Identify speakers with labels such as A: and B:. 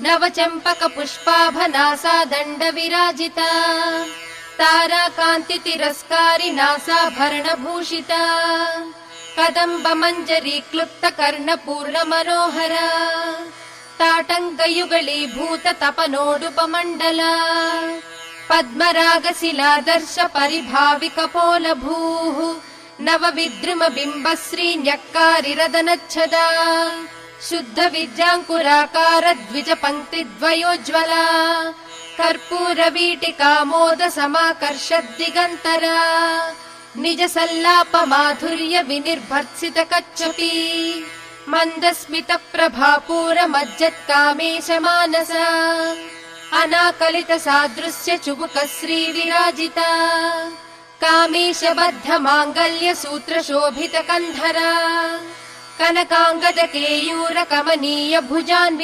A: नवचम्पक पुष्पाभनासा दण्ड विराजिता ताराकान्ति तिरस्कारि नासाभरणभूषिता कदम्ब मञ्जरी क्लुप्त कर्णपूर्ण मनोहरा ताटङ्कयुगलीभूत तपनोडुपमण्डला पद्मरागशिलादर्श परिभावि कपोलभूः नव विद्रुम बिम्बश्री न्यक्कारिरदनच्छदा शुद्ध विद्याङ्कुराकार द्विज पङ्क्तिद्वयोज्ज्वला कर्पूरवीटिकामोद समाकर्षद्दिगन्तरा निज सल्लाप माधुर्य विनिर्भर्त्सित कच्छपि मन्दस्मित प्रभापूर मज्जत्कामेश मानसा अनाकलित सादृश्य चुबुक श्री विराजिता कामेश बद्ध माङ्गल्य सूत्र शोभित कन्धरा कनकाङ्गद केयूर कमनीय भुजान्विता